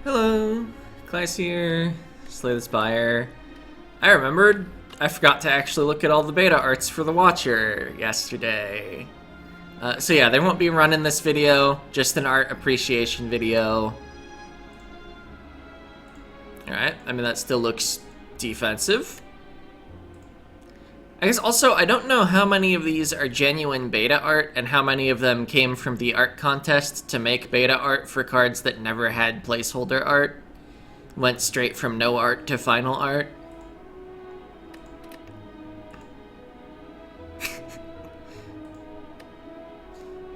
Hello, Class here, Slay the Spire. I remembered I forgot to actually look at all the beta arts for the Watcher yesterday. So yeah, they won't be running this video, just an art appreciation video. Alright, I mean that still looks defensive. I guess also, I don't know how many of these are genuine beta art and how many of them came from the art contest to make beta art for cards that never had placeholder art. Went straight from no art to final art.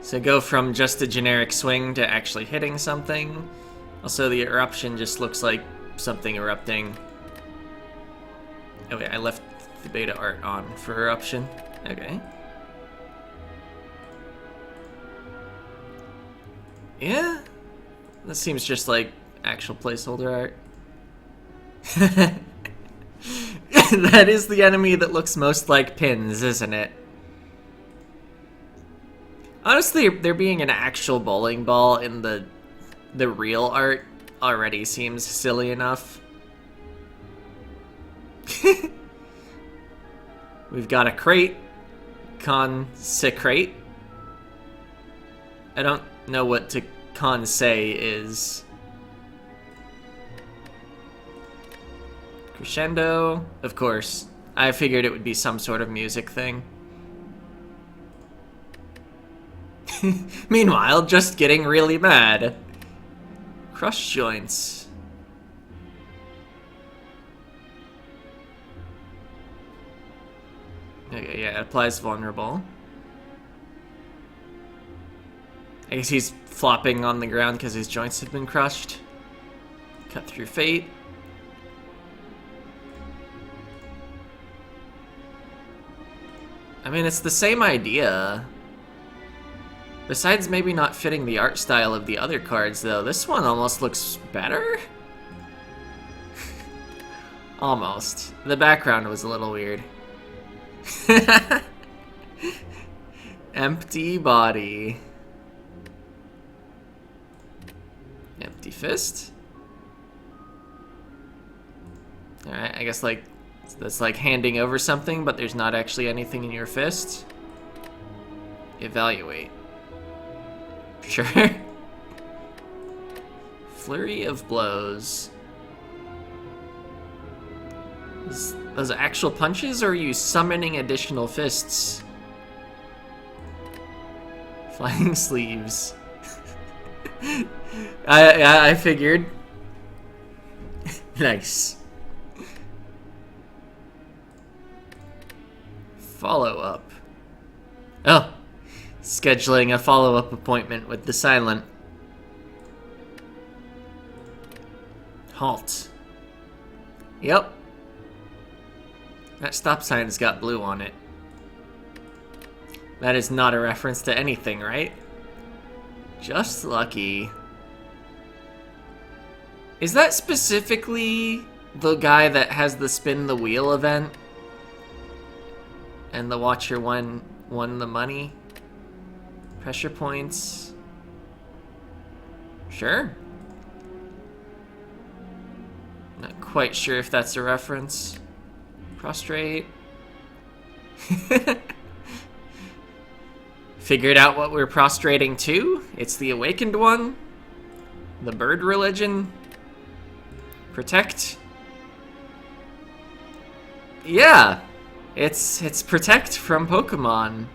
So go from just a generic swing to actually hitting something. Also, the eruption just looks like something erupting. Oh wait, I left the beta art on for eruption. Okay. Yeah, that seems just like actual placeholder art. That is the enemy that looks most like pins, isn't it? Honestly, there being an actual bowling ball in the real art already seems silly enough. We've got a crate. Consecrate. I don't know what to say is. Crescendo. Of course. I figured it would be some sort of music thing. Meanwhile, just getting really mad. Crush joints. Okay, yeah, it applies vulnerable. I guess he's flopping on the ground because his joints have been crushed. Cut through fate. I mean, it's the same idea. Besides maybe not fitting the art style of the other cards, though, this one almost looks better? Almost. The background was a little weird. Empty body. Empty fist. Alright, I guess like that's like handing over something, but there's not actually anything in your fist. Evaluate. Sure. Flurry of blows. Those actual punches, or are you summoning additional fists? Flying sleeves. I figured. Nice. Follow-up. Oh. Scheduling a follow-up appointment with the Silent. Halt. Yep. That stop sign's got blue on it. That is not a reference to anything, right? Just lucky. Is that specifically the guy that has the spin the wheel event? And the Watcher won the money? Pressure points. Sure. Not quite sure if that's a reference. Prostrate. Figured out what we're prostrating to. It's the awakened one. The bird religion. Protect. Yeah. It's protect from Pokemon.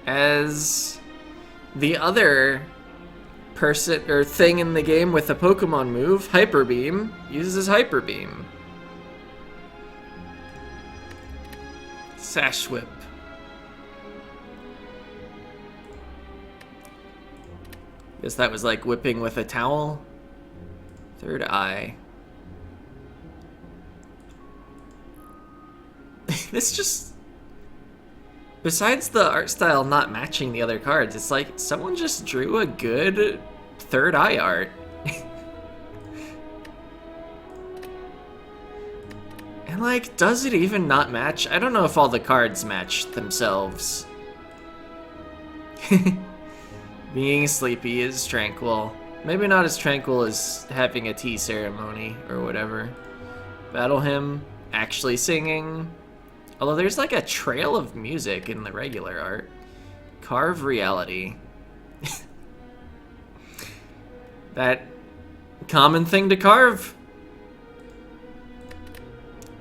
As the other person or thing in the game with a Pokemon move, Hyper Beam, uses Hyper Beam. Sash Whip. Guess that was like whipping with a towel. Third eye. This just... Besides the art style not matching the other cards, it's like someone just drew a good third eye art. And like, does it even not match? I don't know if all the cards match themselves. Being sleepy is tranquil. Maybe not as tranquil as having a tea ceremony or whatever. Battle hymn, actually singing. Although there's like a trail of music in the regular art. Carve reality. That common thing to carve.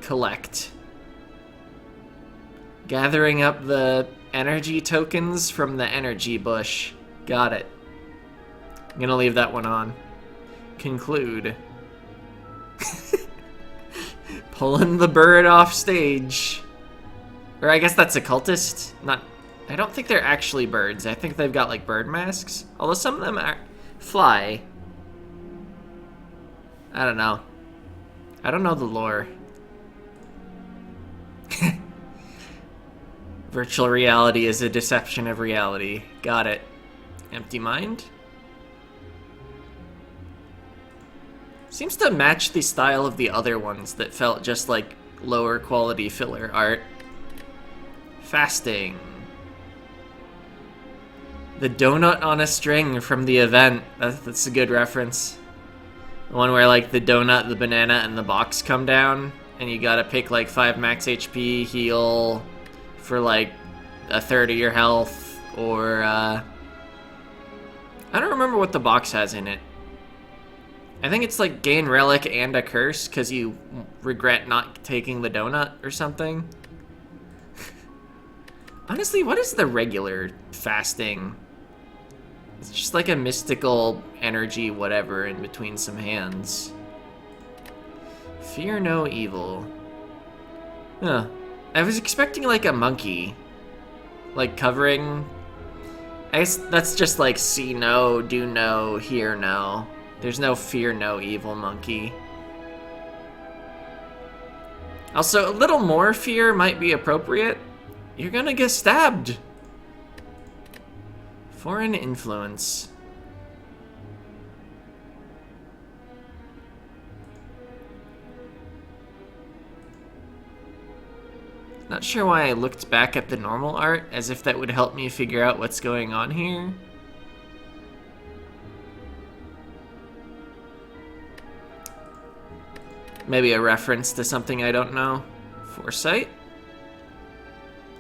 Collect. Gathering up the energy tokens from the energy bush. Got it. I'm gonna leave that one on. Conclude. Pulling the bird off stage. Or I guess that's a cultist. I don't think they're actually birds. I think they've got like bird masks. Although some of them fly. I don't know. I don't know the lore. Virtual reality is a deception of reality. Got it. Empty mind? Seems to match the style of the other ones that felt just like lower quality filler art. Fasting. The donut on a string from the event. That's a good reference. The one where like the donut, the banana, and the box come down, and you gotta pick like 5 max HP, heal for like a third of your health, or I don't remember what the box has in it. I think it's like gain relic and a curse because you regret not taking the donut or something. Honestly, what is the regular fasting? It's just like a mystical energy whatever in between some hands. Fear no evil. Huh. I was expecting like a monkey. Like covering... I guess that's just like see no, do no, hear no. There's no fear no evil monkey. Also, a little more fear might be appropriate. You're gonna get stabbed. Foreign influence. Not sure why I looked back at the normal art, as if that would help me figure out what's going on here. Maybe a reference to something I don't know. Foresight.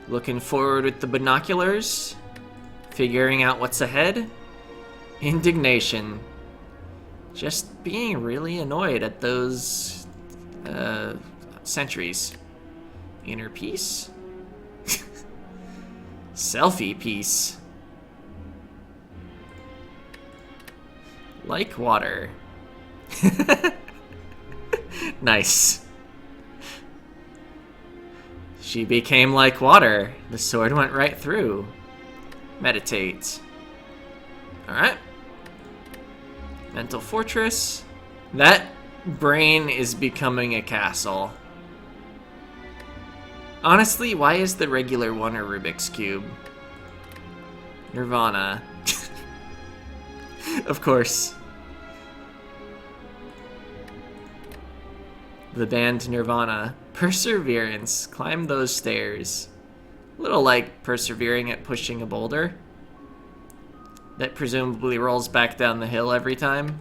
Looking forward with the binoculars. Figuring out what's ahead. Indignation. Just being really annoyed at those sentries. Inner peace. Selfie piece. Like water. Nice. She became like water. The sword went right through. Meditate. Alright. Mental fortress. That brain is becoming a castle. Honestly, why is the regular one a Rubik's Cube? Nirvana. Of course. The band Nirvana. Perseverance. Climb those stairs. A little like persevering at pushing a boulder. That presumably rolls back down the hill every time.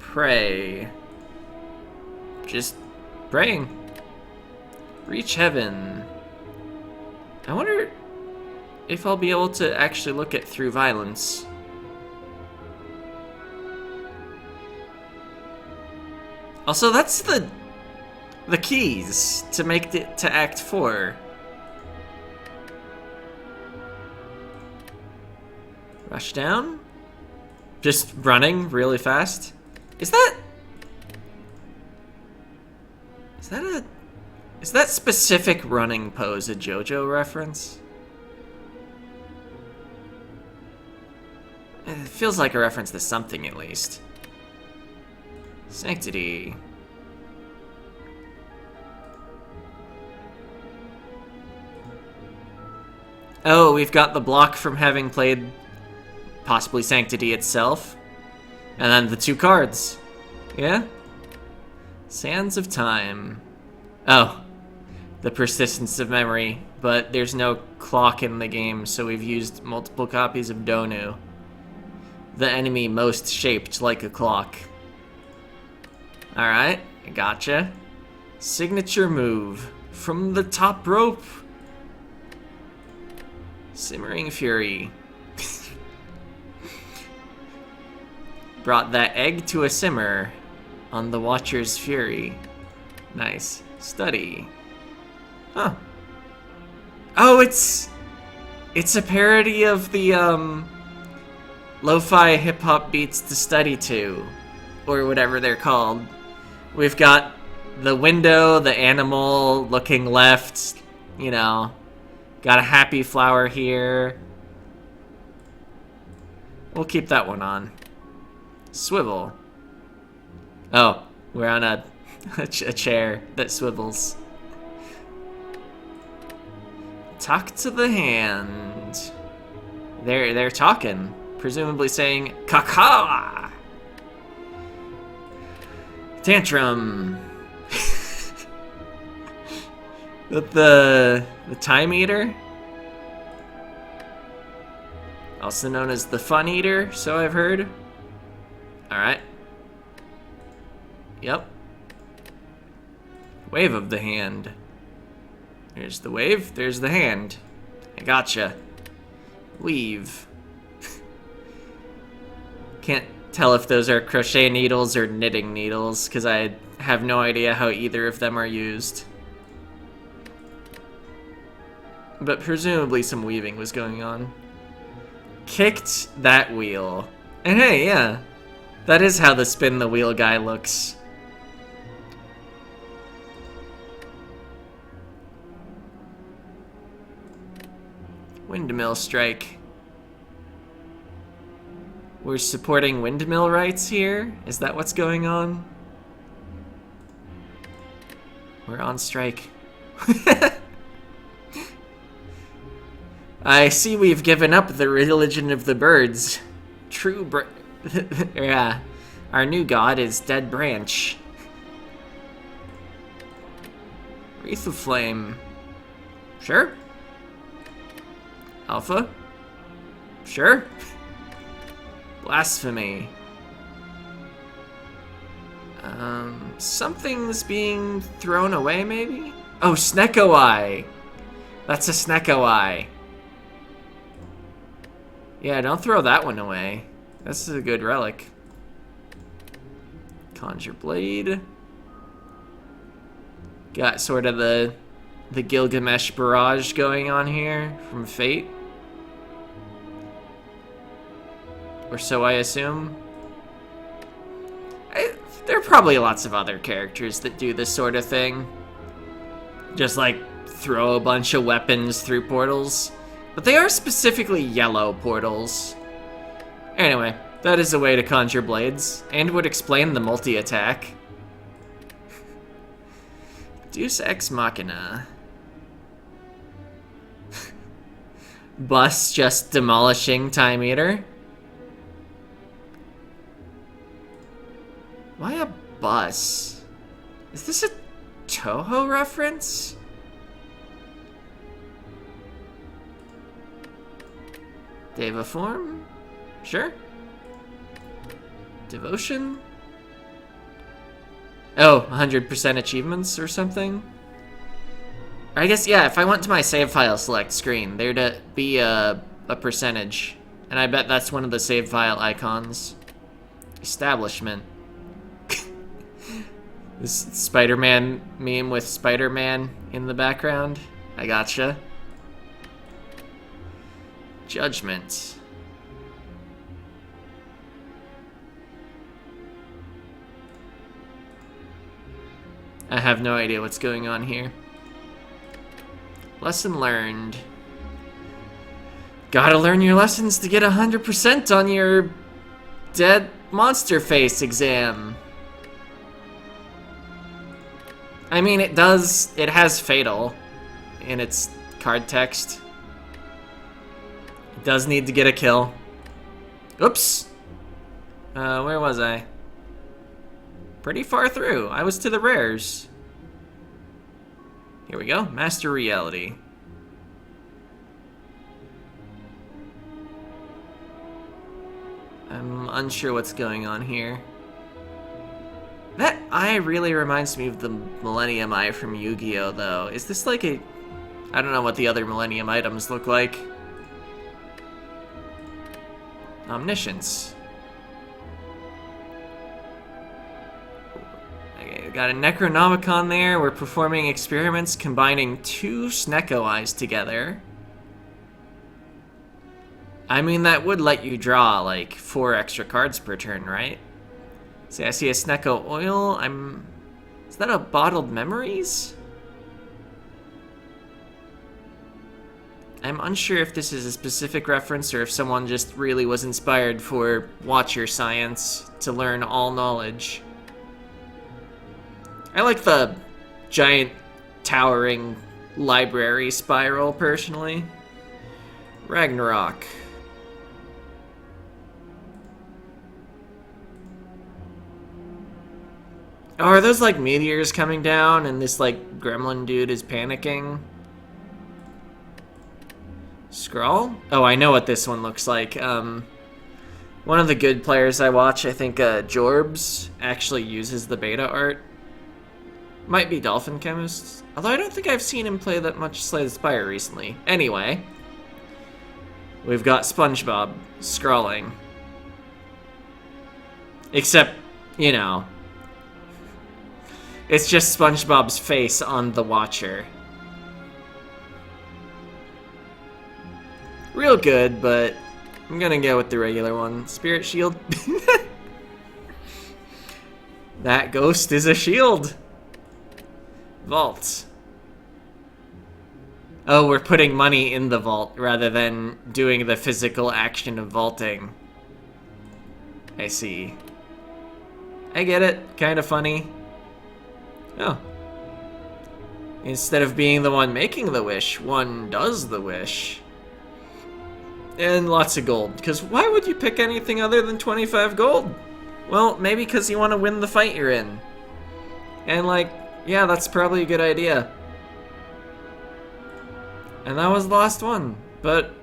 Pray. Just praying. Reach heaven. I wonder if I'll be able to actually look at through violence. Also, that's the keys to make it to Act 4. Rush down. Just running really fast. Is that specific running pose a JoJo reference? It feels like a reference to something at least. Sanctity. Oh, we've got the block from having played possibly Sanctity itself. And then the 2 cards. Yeah? Sands of Time. Oh. The persistence of memory. But there's no clock in the game, so we've used multiple copies of Donu. the enemy most shaped like a clock. Alright, I gotcha. Signature move from the top rope. Simmering Fury. Brought that egg to a simmer on the Watcher's Fury. Nice. Study. Huh. Oh, it's a parody of the, lo-fi hip-hop beats to study to, or whatever they're called. We've got the window, the animal looking left, you know, got a happy flower here. We'll keep that one on. Swivel. Oh, we're on a chair that swivels. Talk to the hand. They're talking, presumably saying "Kaka." Tantrum. the time eater, also known as the fun eater, so I've heard. All right. Yep. Wave of the hand. There's the wave, there's the hand. I gotcha. Weave. Can't tell if those are crochet needles or knitting needles, because I have no idea how either of them are used. But presumably some weaving was going on. Kicked that wheel. And hey, yeah, that is how the spin the wheel guy looks. Windmill strike. We're supporting windmill rights here? Is that what's going on? We're on strike. I see we've given up the religion of the birds. Yeah. Our new god is Dead Branch. Wreath of Flame. Sure. Alpha? Sure. Blasphemy. Something's being thrown away, maybe? Oh, Snecko Eye. That's a Snecko Eye. Yeah, don't throw that one away. This is a good relic. Conjure Blade. Got sort of the Gilgamesh barrage going on here from Fate. Or so I assume. There are probably lots of other characters that do this sort of thing. Just like throw a bunch of weapons through portals. But they are specifically yellow portals. Anyway, that is a way to conjure blades, and would explain the multi-attack. Deus Ex Machina. Bus just demolishing Time Eater. Why a bus? Is this a Toho reference? Deva form? Sure. Devotion? Oh, 100% achievements or something? Or I guess, yeah, if I went to my save file select screen, there'd be a percentage. And I bet that's one of the save file icons. Establishment. This Spider-Man meme with Spider-Man in the background. I gotcha. Judgment. I have no idea what's going on here. Lesson learned. Gotta learn your lessons to get 100% on your dead monster face exam. I mean, it has Fatal in its card text. It does need to get a kill. Oops. Where was I? Pretty far through. I was to the rares. Here we go. Master Reality. I'm unsure what's going on here. That eye really reminds me of the Millennium Eye from Yu-Gi-Oh! Though. Is this like a... I don't know what the other Millennium items look like. Omniscience. Okay, got a Necronomicon there. We're performing experiments combining 2 Snecko eyes together. I mean, that would let you draw, like, 4 extra cards per turn, right? See, I see a Snecko Oil. Is that a Bottled Memories? I'm unsure if this is a specific reference or if someone just really was inspired for Watcher science to learn all knowledge. I like the giant towering library spiral, personally. Ragnarok. Oh, are those like meteors coming down and this like gremlin dude is panicking? Scroll? Oh, I know what this one looks like. One of the good players I watch, I think Jorbs, actually uses the beta art. Might be Dolphin Chemist. Although I don't think I've seen him play that much Slay the Spire recently. Anyway. We've got SpongeBob scrolling. Except, you know, it's just SpongeBob's face on the Watcher. Real good, but I'm gonna go with the regular one. Spirit Shield. That ghost is a shield. Vault. Oh, we're putting money in the vault rather than doing the physical action of vaulting. I see. I get it. Kind of funny. Oh. Instead of being the one making the wish, one does the wish. And lots of gold. Because why would you pick anything other than 25 gold? Well, maybe because you want to win the fight you're in. And like, yeah, that's probably a good idea. And that was the last one. But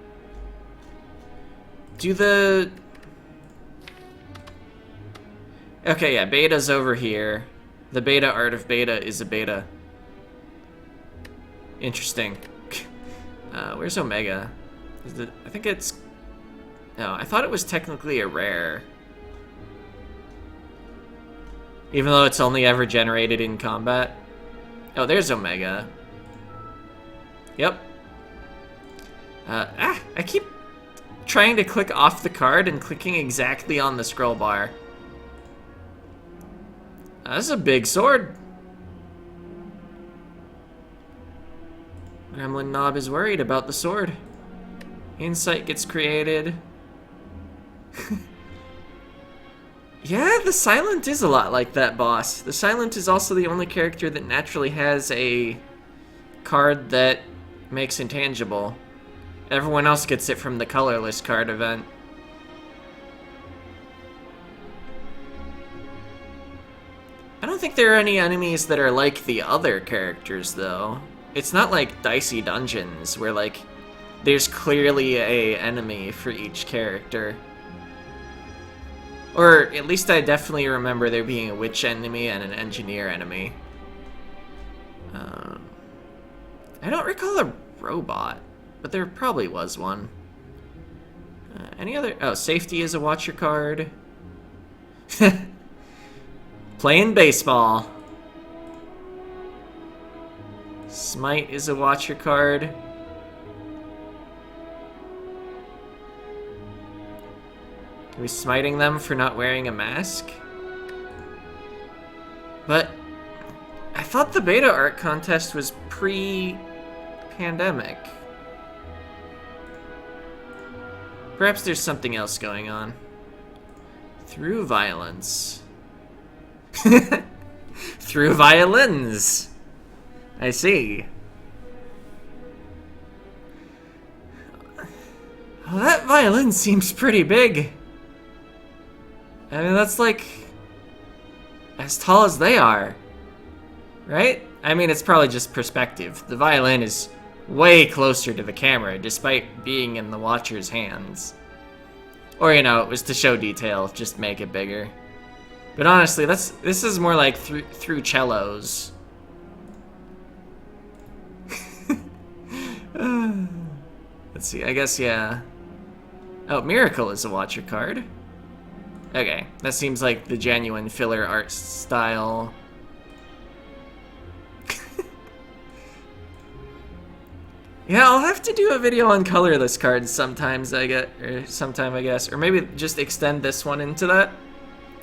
do the... Okay, yeah, beta's over here. The beta art of beta is a beta. Interesting. Where's Omega? Is it, I think it's... No, I thought it was technically a rare. Even though it's only ever generated in combat. Oh, there's Omega. Yep. I keep trying to click off the card and clicking exactly on the scroll bar. That's a big sword. Gremlin Knob is worried about the sword. Insight gets created. Yeah, the Silent is a lot like that boss. The Silent is also the only character that naturally has a card that makes intangible. Everyone else gets it from the Colorless card event. I don't think there are any enemies that are like the other characters, though. It's not like Dicey Dungeons, where, like, there's clearly a enemy for each character. Or, at least I definitely remember there being a witch enemy and an engineer enemy. I don't recall a robot, but there probably was one. Any other... Oh, safety is a watcher card. Playing baseball. Smite is a watcher card. Are we smiting them for not wearing a mask? But I thought the beta art contest was pre-pandemic. Perhaps there's something else going on. Through violence. Through violins. I see. Well, that violin seems pretty big. I mean, that's like as tall as they are, right? I mean, it's probably just perspective. The violin is way closer to the camera, despite being in the watcher's hands. Or, you know, it was to show detail, just make it bigger. But honestly, this is more like through cellos. Let's see, I guess, yeah. Oh, Miracle is a Watcher card. Okay, that seems like the genuine filler art style. Yeah, I'll have to do a video on colorless cards sometime, I guess. Or maybe just extend this one into that,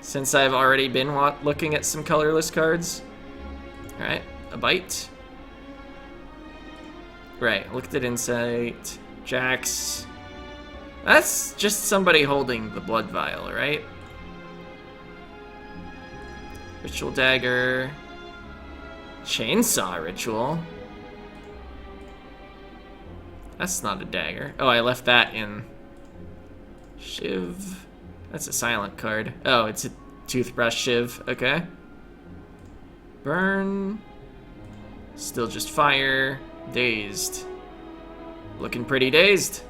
since I've already been looking at some colorless cards. Alright, a bite. Right, looked at Insight. Jax. That's just somebody holding the blood vial, right? Ritual Dagger. Chainsaw Ritual. That's not a dagger. Oh, I left that in. Shiv. That's a silent card. Oh, it's a toothbrush Shiv. Okay. Burn. Still just fire. Dazed. Looking pretty dazed.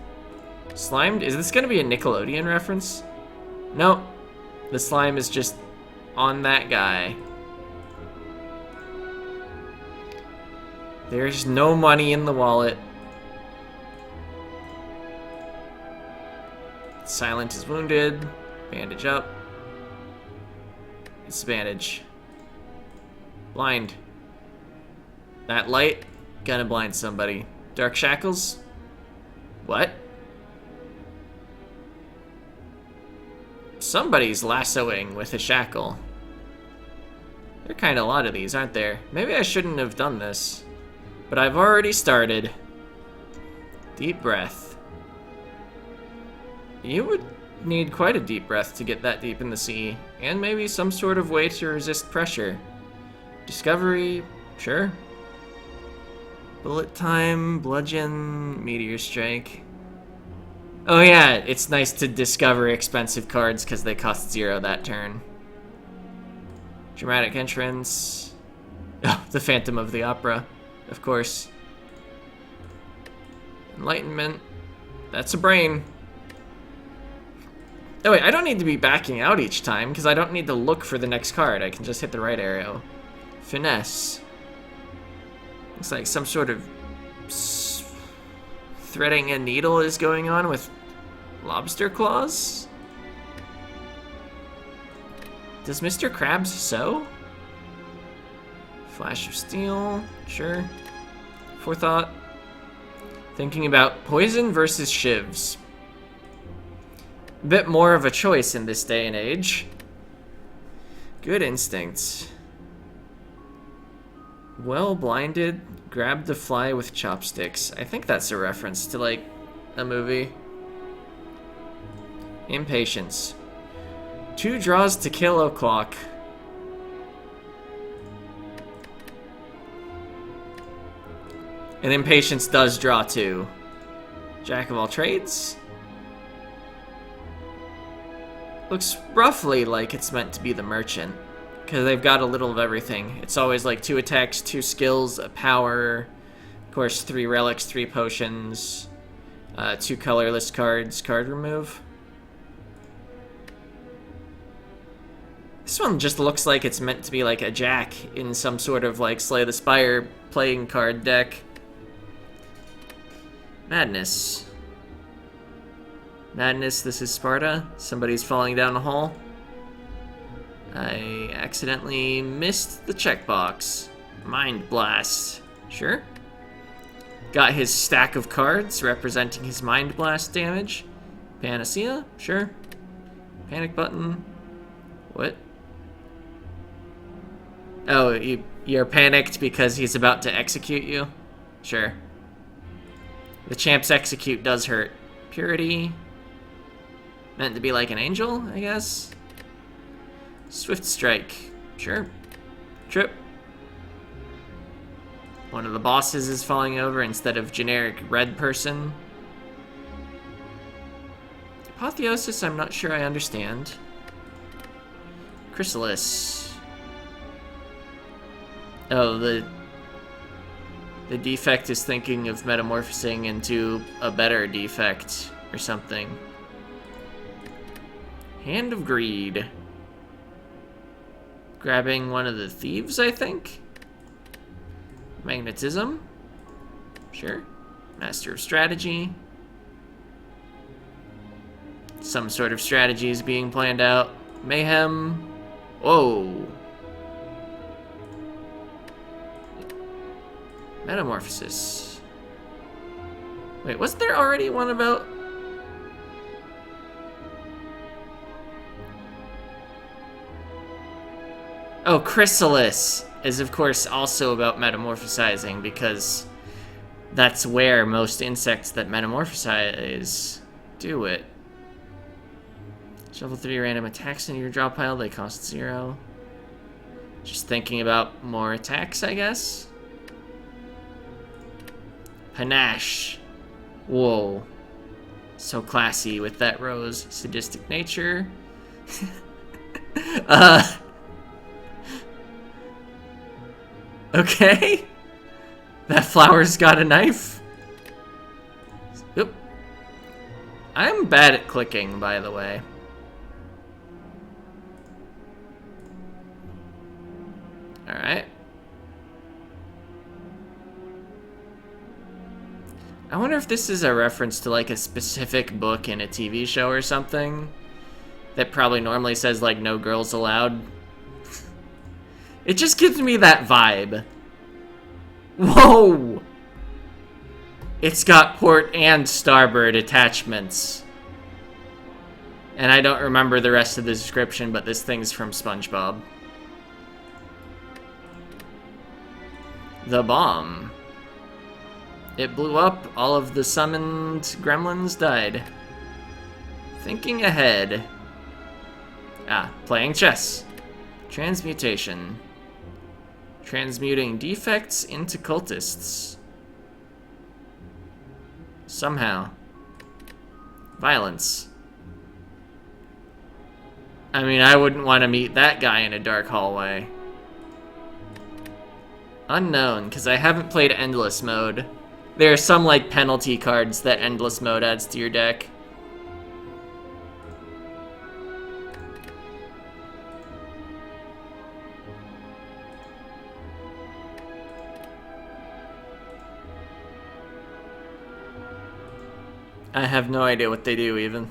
Slimed? Is this gonna be a Nickelodeon reference? Nope. The slime is just on that guy. There's no money in the wallet. Silent is wounded. Bandage up. It's bandage. Blind. That light gonna blind somebody. Dark shackles? What? Somebody's lassoing with a shackle. There are kind of a lot of these, aren't there? Maybe I shouldn't have done this. But I've already started. Deep breath. You would need quite a deep breath to get that deep in the sea. And maybe some sort of way to resist pressure. Discovery, sure. Bullet time, bludgeon, meteor strike. Oh yeah, it's nice to discover expensive cards because they cost 0 that turn. Dramatic entrance. Oh, the Phantom of the Opera, of course. Enlightenment. That's a brain. Oh wait, I don't need to be backing out each time because I don't need to look for the next card. I can just hit the right arrow. Finesse. Looks like some sort of threading a needle is going on with lobster claws? Does Mr. Krabs sew? Flash of steel, sure. Forethought. Thinking about poison versus shivs. A bit more of a choice in this day and age. Good instincts. Well blinded, grabbed the fly with chopsticks. I think that's a reference to, like, a movie. Impatience. 2 draws to kill o'clock. And impatience does draw 2. Jack of all trades. Looks roughly like it's meant to be the merchant. Because they've got a little of everything. It's always like 2 attacks, 2 skills, a power, of course 3 relics, 3 potions, 2 colorless cards, card remove. This one just looks like it's meant to be like a Jack in some sort of like Slay the Spire playing card deck. Madness. Madness, this is Sparta. Somebody's falling down a hole. I accidentally missed the checkbox. Mind Blast. Sure. Got his stack of cards representing his Mind Blast damage. Panacea. Sure. Panic button. What? Oh, you're panicked because he's about to execute you? Sure. The champ's execute does hurt. Purity. Meant to be like an angel, I guess? Swift Strike. Sure. Trip. One of the bosses is falling over instead of generic red person. Apotheosis, I'm not sure I understand. Chrysalis. Oh, the defect is thinking of metamorphosing into a better defect or something. Hand of Greed. Grabbing one of the thieves, I think? Magnetism. Sure. Master of Strategy. Some sort of strategy is being planned out. Mayhem. Whoa. Metamorphosis. Wait, wasn't there already one about... Oh, Chrysalis is, of course, also about metamorphosizing, because that's where most insects that metamorphosize do it. Shuffle 3 random attacks into your draw pile. They cost 0. Just thinking about more attacks, I guess. Panache. Whoa. So classy with that rose. Sadistic nature. Okay. That flower's got a knife. Oop. I'm bad at clicking, by the way. Alright. I wonder if this is a reference to like a specific book in a TV show or something that probably normally says like no girls allowed. It just gives me that vibe. Whoa! It's got port and starboard attachments. And I don't remember the rest of the description, but this thing's from SpongeBob. The bomb. It blew up, all of the summoned gremlins died. Thinking ahead. Ah, playing chess. Transmutation. Transmuting defects into cultists. Somehow. Violence. I mean, I wouldn't want to meet that guy in a dark hallway. Unknown, because I haven't played Endless Mode. There are some, like, penalty cards that Endless Mode adds to your deck. I have no idea what they do, even.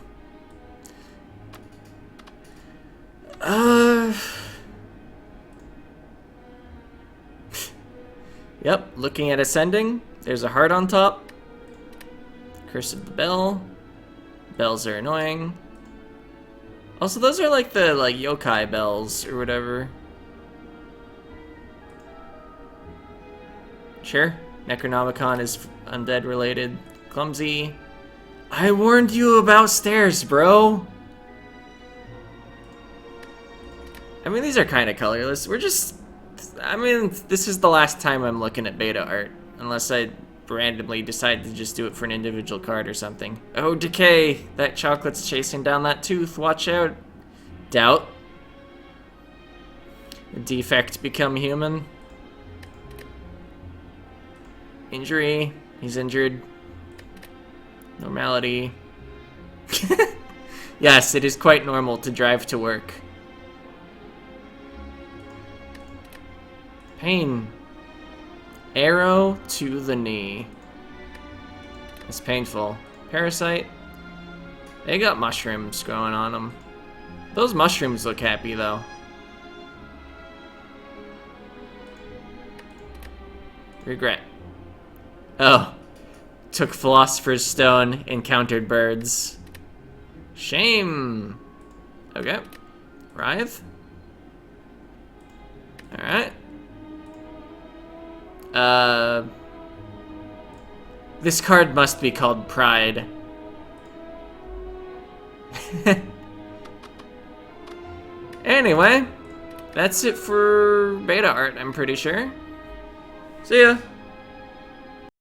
Yep, looking at Ascending. There's a heart on top. Curse of the Bell. Bells are annoying. Also, those are like the yokai bells or whatever. Sure. Necronomicon is undead related. Clumsy. I warned you about stairs, bro. I mean, these are kind of colorless. We're just... I mean, this is the last time I'm looking at beta art. Unless I randomly decide to just do it for an individual card or something. Oh, Decay! That chocolate's chasing down that tooth. Watch out. Doubt. Defect become human. Injury. He's injured. Normality. Yes, it is quite normal to drive to work. Pain. Arrow to the knee. It's painful. Parasite. They got mushrooms growing on them. Those mushrooms look happy, though. Regret. Oh. Took Philosopher's Stone, encountered birds. Shame. Okay. Writhe. Alright. This card must be called Pride. Anyway, that's it for beta art, I'm pretty sure. See ya!